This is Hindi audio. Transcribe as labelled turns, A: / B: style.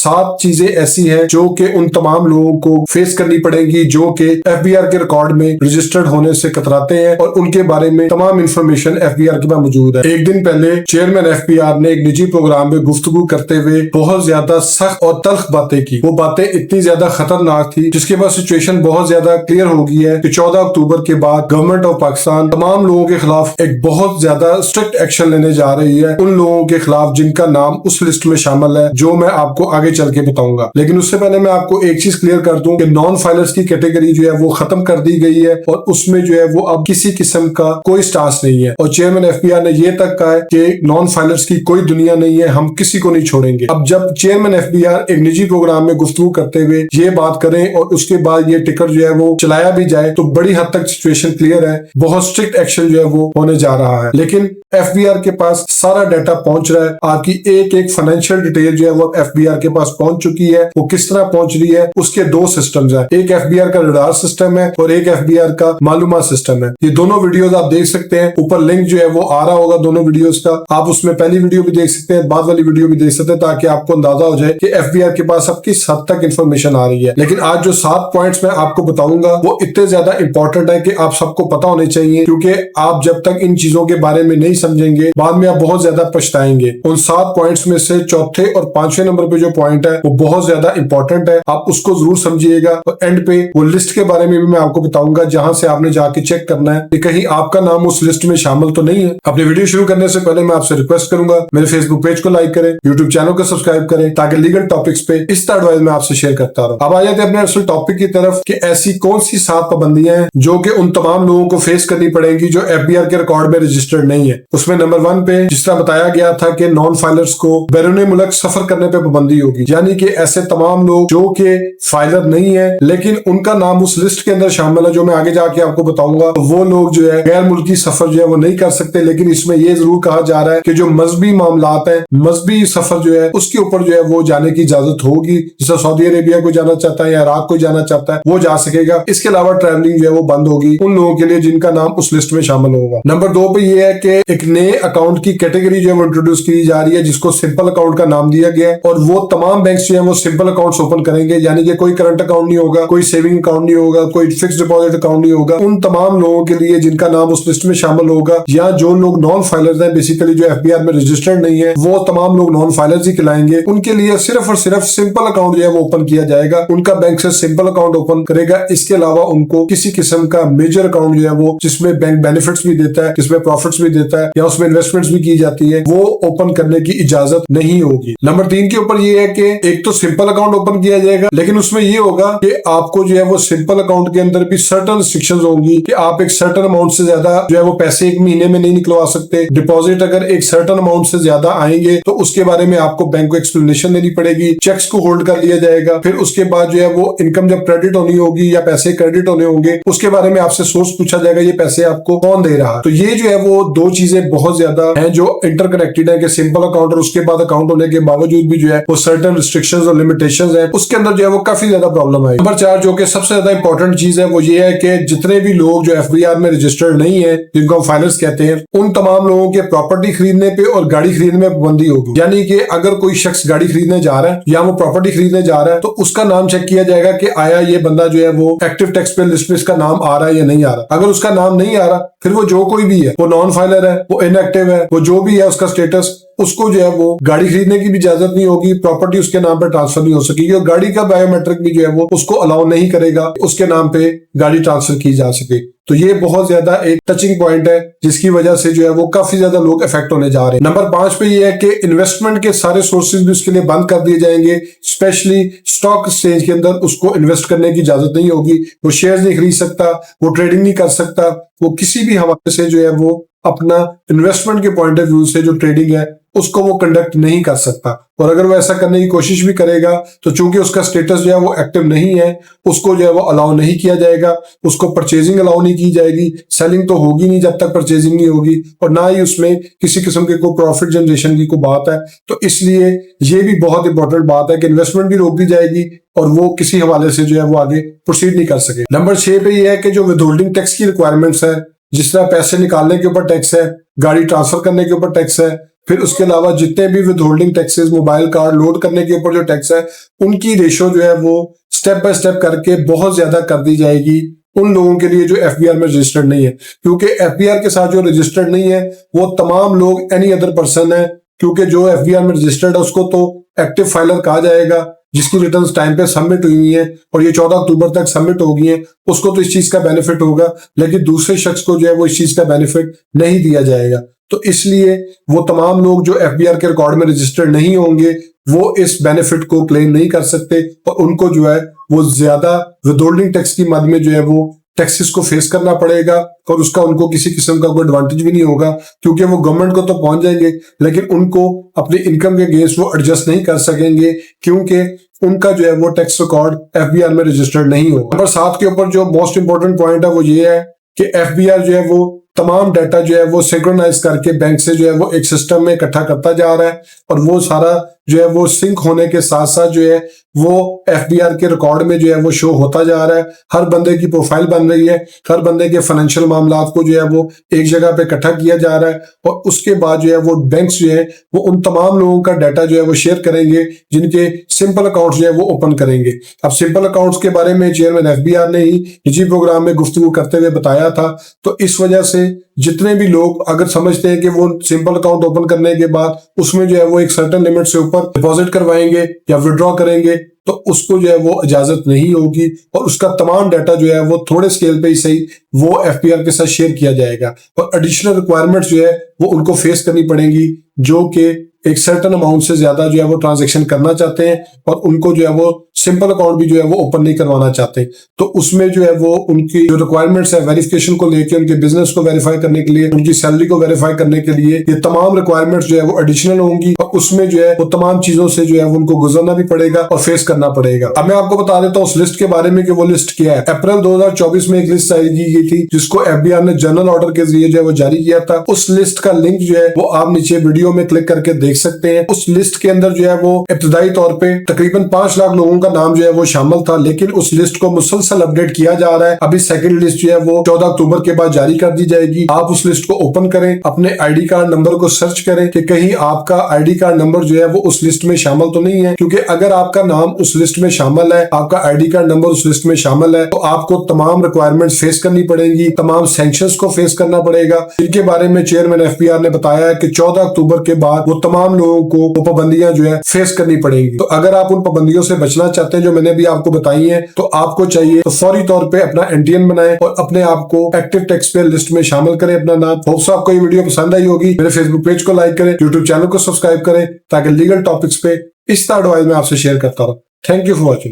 A: 7 चीजें ऐसी हैं जो कि उन तमाम लोगों को फेस करनी पड़ेंगी जो कि एफबीआर के रिकॉर्ड में रजिस्टर्ड होने से कतराते हैं और उनके बारे में तमाम इंफॉर्मेशन एफबीआर के पास मौजूद है। एक दिन पहले चेयरमैन एफबीआर ने एक निजी प्रोग्राम में गुफ्तगू करते हुए बहुत ज्यादा सख्त और तल्ख बातें की। वो बातें इतनी ज्यादा खतरनाक थी जिसके बाद सिचुएशन बहुत ज्यादा क्लियर हो गई है कि 14 अक्टूबर के बाद गवर्नमेंट ऑफ पाकिस्तान तमाम लोगों के खिलाफ एक बहुत ज्यादा स्ट्रिक्ट एक्शन लेने जा रही है, उन लोगों के खिलाफ जिनका नाम उस लिस्ट में शामिल है जो मैं आपको आगे चल के बताऊंगा। लेकिन उससे पहले मैं आपको एक चीज क्लियर कर दूं कि नॉन फाइलर्स की कैटेगरी जो है वो खत्म कर दी गई है और उसमें जो है वो अब किसी किस्म का कोई स्टांस नहीं है। और चेयरमैन एफबीआर ने ये तक कहा है कि नॉन फाइलर्स की कोई दुनिया नहीं है, हम किसी को नहीं छोड़ेंगे। अब जब चेयरमैन एफबीआर एक निजी प्रोग्राम में गुफ्तगू करते हुए ये बात करें और उसके बाद ये टिकट जो है वो चलाया भी जाए तो बड़ी हद तक सिचुएशन क्लियर है, बहुत स्ट्रिक्ट एक्शन जो है वो होने जा रहा है। लेकिन एफबीआर के पास सारा डाटा पहुंच रहा है, आपकी एक एक फाइनेंशियल डिटेल जो है वो एफबीआर के पास पहुंच चुकी है। वो किस तरह पहुंच रही है, उसके 2 सिस्टम्स हैं, एक एफबीआर का रडार सिस्टम है और एक एफबीआर का मालूमात सिस्टम है। ये दोनों वीडियोस आप देख सकते हैं, ऊपर लिंक जो है वो आ रहा होगा दोनों वीडियोस का। आप उसमें पहली वीडियो भी देख सकते हैं, बाद वाली वीडियो भी देख सकते हैं ताकि आपको अंदाजा हो जाए कि एफबीआर के पास अब किस हद तक इंफॉर्मेशन आ रही है। लेकिन आज जो 7 पॉइंट्स मैं आपको बताऊंगा वो इतने ज्यादा इंपॉर्टेंट है कि आप सबको पता होने चाहिए, क्योंकि आप जब तक इन चीजों के बारे में नहीं समझेंगे बाद में आप बहुत ज्यादा पछताएंगे। उन 7 पॉइंट्स में से चौथे और 5वें नंबर पे जो पॉइंट है वो बहुत ज्यादा इंपॉर्टेंट है, आप उसको जरूर समझिएगा। और एंड पे वो लिस्ट के बारे में भी मैं आपको बताऊंगा जहां से आपने जाके चेक करना है कि कहीं आपका नाम उस लिस्ट में शामिल तो नहीं है। अपनी वीडियो शुरू करने से पहले मैं आपसे रिक्वेस्ट करूंगा मेरे फेसबुक पेज को लाइक करें, यूट्यूब चैनल को सब्सक्राइब करें ताकि लीगल टॉपिक्स पे इस तरह एडवाइस मैं आपसे शेयर करता रहूं। अब आ जाते हैं अपने असल टॉपिक की तरफ कि ऐसी कौन सी 7 पाबंदियां हैं जो कि उन तमाम लोगों को फेस करनी पड़ेंगी जो एफबीआर के रिकॉर्ड में रजिस्टर्ड नहीं है। उसमें नंबर 1 पे जिस तरह बताया गया था कि नॉन फाइलर्स को बैरून मुल्क सफर करने पे पाबंदी होगी, यानी कि ऐसे तमाम लोग जो कि फाइलर नहीं है लेकिन उनका नाम उस लिस्ट के अंदर शामिल है जो मैं आगे जाके आपको बताऊंगा, तो वो लोग जो है गैर मुल्की सफर जो है वो नहीं कर सकते। लेकिन इसमें ये जरूर कहा जा रहा है कि जो मजहबी मामलात है, मजहबी सफर जो है उसके ऊपर जो है वो जाने की इजाजत होगी। जैसे सऊदी अरेबिया को जाना चाहता है या इराक को जाना चाहता है वो जा सकेगा। इसके अलावा ट्रैवलिंग जो है वो बंद होगी उन लोगों के लिए जिनका नाम उस लिस्ट में शामिल होगा। नंबर 2 पे ये है कि एक नए अकाउंट की कैटेगरी जो है वो इंट्रोड्यूस की जा रही है जिसको सिंपल अकाउंट का नाम दिया गया है और वो तमाम बैंक जो है वो सिंपल अकाउंट्स ओपन करेंगे, यानी कि कोई करंट अकाउंट नहीं होगा, कोई सेविंग अकाउंट नहीं होगा, कोई फिक्स डिपॉजिट अकाउंट नहीं होगा। उन तमाम लोगों के लिए जिनका नाम उस लिस्ट में शामिल होगा या जो लोग नॉन फाइलर्स हैं, बेसिकली जो एफबीआर में रजिस्टर्ड नहीं है, वो तमाम लोग नॉन फाइलर्स ही कहलाएंगे। उनके लिए सिर्फ और सिर्फ सिंपल अकाउंट जो है वो ओपन किया जाएगा, उनका बैंक से सिंपल अकाउंट ओपन करेगा। इसके अलावा उनको किसी किस्म का मेजर अकाउंट जो है वो जिसमें बैंक बेनिफिट्स भी देता है, जिसमें प्रॉफिट्स भी देता है या उसमें इन्वेस्टमेंट्स भी की जाती है, वो ओपन करने की इजाजत नहीं होगी। नंबर 3 के ऊपर ये है कि एक तो सिंपल अकाउंट ओपन किया जाएगा, लेकिन उसमें ये होगा कि आपको जो है वो सिंपल अकाउंट के अंदर भी सर्टेन रिस्ट्रिक्शंस होंगी कि आप एक सर्टेन अमाउंट से ज्यादा जो है वो पैसे एक महीने में नहीं निकलवा सकते। डिपॉजिट अगर एक सर्टेन अमाउंट से ज्यादा आएंगे तो उसके बारे में आपको बैंक को एक्सप्लेनेशन देनी पड़ेगी, चेक्स को होल्ड कर लिया जाएगा। फिर उसके बाद जो है वो इनकम जब क्रेडिट होनी होगी या पैसे क्रेडिट होने होंगे उसके बारे में आपसे सोर्स पूछा जाएगा, ये पैसे आपको कौन दे रहा है। तो ये जो है वो 2 चीजें बहुत ज्यादा है जो इंटरकनेक्टेड है कि सिंपल अकाउंट और उसके बाद अकाउंट होने के बावजूद भी जो है वो सर्टेन रिस्ट्रिक्शंस और लिमिटेशंस है, उसके अंदर जो है वो काफी ज्यादा प्रॉब्लम है। नंबर 4 जो कि सबसे ज्यादा इंपॉर्टेंट चीज है वो ये है कि जितने भी लोग जो एफबीआर में रजिस्टर्ड नहीं है, जिनको हम फाइलर्स कहते हैं, उन तमाम लोगों के प्रॉपर्टी खरीदने पे और गाड़ी खरीदने में पाबंदी होगी। यानी कि अगर कोई शख्स गाड़ी खरीदने जा रहा है या वो प्रॉपर्टी खरीदने जा रहा है तो उसका नाम चेक किया जाएगा कि आया ये बंदा जो है वो एक्टिव टैक्स पे लिस्ट में इसका नाम आ रहा है या नहीं आ रहा। अगर उसका नाम नहीं आ रहा फिर वो जो कोई भी है, वो नॉन फाइलर है, वो इनएक्टिव है, वो जो भी है उसका स्टेटस, उसको जो है वो गाड़ी खरीदने की भी इजाजत नहीं होगी, प्रॉपर्टी उसके नाम पे ट्रांसफर नहीं हो सकेगी और गाड़ी का बायोमेट्रिक भी जो है वो उसको अलाउ नहीं करेगा उसके नाम पे गाड़ी ट्रांसफर की जा सके। तो ये बहुत ज्यादा एक टचिंग पॉइंट है जिसकी वजह से जो है वो काफी ज्यादा लोग इफेक्ट होने जा रहे हैं। नंबर 5 पे ये है कि इन्वेस्टमेंट के सारे सोर्सेज भी उसके लिए बंद कर दिए जाएंगे, स्पेशली स्टॉक एक्सचेंज के अंदर उसको इन्वेस्ट करने की इजाजत नहीं होगी। वो शेयर नहीं खरीद सकता, वो ट्रेडिंग नहीं कर सकता, वो किसी भी हवाले से जो है वो अपना इन्वेस्टमेंट के पॉइंट ऑफ व्यू से जो ट्रेडिंग है उसको वो कंडक्ट नहीं कर सकता। और अगर वो ऐसा करने की कोशिश भी करेगा तो चूंकि उसका स्टेटस जो है वो एक्टिव नहीं है, उसको जो है वो अलाउ नहीं किया जाएगा, उसको परचेजिंग अलाउ नहीं की जाएगी, सेलिंग तो होगी नहीं जब तक परचेजिंग नहीं होगी और ना ही उसमें किसी किस्म के कोई प्रॉफिट जनरेशन की कोई बात है। तो इसलिए ये भी बहुत इंपॉर्टेंट बात है कि इन्वेस्टमेंट भी रोक दी जाएगी और वो किसी हवाले से जो है वो आगे प्रोसीड नहीं कर सके। नंबर 6 पे ये है कि जो विदहोल्डिंग टैक्स की रिक्वायरमेंट्स है, जिस तरह पैसे निकालने के ऊपर टैक्स है, गाड़ी ट्रांसफर करने के ऊपर टैक्स है, फिर उसके अलावा जितने भी with holding taxes, mobile card load करने के ऊपर जो टैक्स है, उनकी रेशो जो है वो स्टेप बाय स्टेप करके बहुत ज्यादा कर दी जाएगी उन लोगों के लिए जो एफबीआर में रजिस्टर्ड नहीं है। क्योंकि एफबीआर के साथ जो रजिस्टर्ड नहीं है वो तमाम लोग एनी अदर पर्सन है, क्योंकि जो एफबीआर में रजिस्टर्ड है उसको तो एक्टिव फाइलर कहा जाएगा, जिसकी रिटर्न्स टाइम पे सबमिट हुई है और ये 14 अक्टूबर तक सबमिट हो गई है, उसको तो इस चीज का बेनिफिट होगा, लेकिन दूसरे शख्स को जो है वो इस चीज का बेनिफिट नहीं दिया जाएगा। तो इसलिए वो तमाम लोग जो एफबीआर के रिकॉर्ड में रजिस्टर्ड नहीं होंगे वो इस बेनिफिट को क्लेम नहीं कर सकते और उनको जो है वो ज्यादा विदहोल्डिंग टैक्स की मद में जो है वो टैक्सेस को फेस करना पड़ेगा और उसका उनको किसी किस्म का कोई एडवांटेज भी नहीं होगा, क्योंकि वो गवर्नमेंट को तो पहुंच जाएंगे लेकिन उनको अपनी इनकम के अगेंस्ट वो एडजस्ट नहीं कर सकेंगे, क्योंकि उनका जो है वो टैक्स रिकॉर्ड एफबीआर में रजिस्टर्ड नहीं होगा। नंबर 7 के ऊपर जो मोस्ट इंपोर्टेंट पॉइंट है वो ये है कि एफबीआर जो है वो तमाम डाटा जो है वो सिंक्रोनाइज करके बैंक से जो है वो एक सिस्टम में इकट्ठा करता जा रहा है और वो सारा जो है वो सिंक होने के साथ साथ जो है वो एफबीआर के रिकॉर्ड में जो है वो शो होता जा रहा है। हर बंदे की प्रोफाइल बन रही है, हर बंदे के फाइनेंशियल मामला को जो है वो एक जगह पे इकट्ठा किया जा रहा है और उसके बाद जो है वो बैंक्स जो है वो उन तमाम लोगों का डाटा जो है वो शेयर करेंगे जिनके सिंपल अकाउंट जो है वो ओपन करेंगे। अब सिंपल अकाउंट्स के बारे में चेयरमैन एफबीआर ने ही निजी प्रोग्राम में गुफ्तगू करते हुए बताया था। तो इस वजह से जितने भी लोग अगर समझते हैं कि वो सिंपल अकाउंट ओपन करने के बाद उसमें जो है वो एक सर्टेन लिमिट से ऊपर डिपॉजिट करवाएंगे या विड्रॉ करेंगे तो उसको जो है वो इजाजत नहीं होगी और उसका तमाम डाटा जो है वो थोड़े स्केल पे ही सही वो एफबीआर के साथ शेयर किया जाएगा और एडिशनल रिक्वायरमेंट्स जो है वो उनको फेस करनी पड़ेंगी जो कि एक सर्टेन अमाउंट से ज्यादा जो है वो ट्रांजैक्शन करना चाहते हैं और उनको जो है वो सिंपल अकाउंट भी जो है वो ओपन नहीं करवाना चाहते। तो उसमें जो है वो उनकी जो रिक्वायरमेंट्स है वेरिफिकेशन को लेके, उनके बिजनेस को वेरीफाई करने के लिए, उनकी सैलरी को वेरीफाई करने के लिए ये तमाम रिक्वायरमेंट्स जो है वो एडिशनल होंगी और उसमें जो है वो तमाम चीजों से जो है वो उनको गुजरना भी पड़ेगा और फेस करना पड़ेगा। अब मैं आपको बता देता हूँ उस लिस्ट के बारे में कि वो लिस्ट क्या है। अप्रैल 2024 में एक लिस्ट जारी की गई थी जिसको एफबीआर ने जनरल ऑर्डर के जरिए जो है वो जारी किया था। उस लिस्ट का लिंक जो है वो आप नीचे वीडियो में क्लिक करके देख सकते हैं। उस लिस्ट के अंदर जो है वो इब्तदाई तौर पे तकरीबन 5 लाख लोगों का नाम जो है वो शामिल था, लेकिन उस लिस्ट को मुसलसल अपडेट किया जा रहा है। अभी सेकंड लिस्ट जो है वो 14 अक्टूबर के बाद जारी कर दी जाएगी। आप उस लिस्ट को ओपन करें, अपने आईडी कार्ड नंबर को सर्च करें कि कहीं आपका आईडी कार्ड नंबर जो है वो उस लिस्ट में शामिल तो नहीं है, क्योंकि अगर आपका नाम उस लिस्ट में शामिल है, आपका आईडी कार्ड नंबर उस लिस्ट में शामिल है, तो आपको तमाम रिक्वायरमेंट्स फेस करनी पड़ेंगी, तमाम सैंक्शंस को फेस करना पड़ेगा। इनके बारे में चेयरमैन एफबीआर ने बताया है कि 14 अक्टूबर के बाद वो तमाम लोगों को वो पाबंदियां जो है फेस करनी पड़ेंगी। तो अगर आप उन पाबंदियों से बचना चाहते हैं जो मैंने भी आपको बताई है, तो आपको चाहिए तो फौरी तौर पे अपना एनटीएन बनाएं और अपने आप को एक्टिव टैक्स पे लिस्ट में शामिल करें अपना नाम। होप्स आपको ये वीडियो पसंद आई होगी। मेरे फेसबुक पेज को लाइक करें, यूट्यूब चैनल को सब्सक्राइब करें ताकि लीगल टॉपिक्स पे इस तरह एडवाइस मैं आपसे शेयर करता रहूं। Thank you for watching.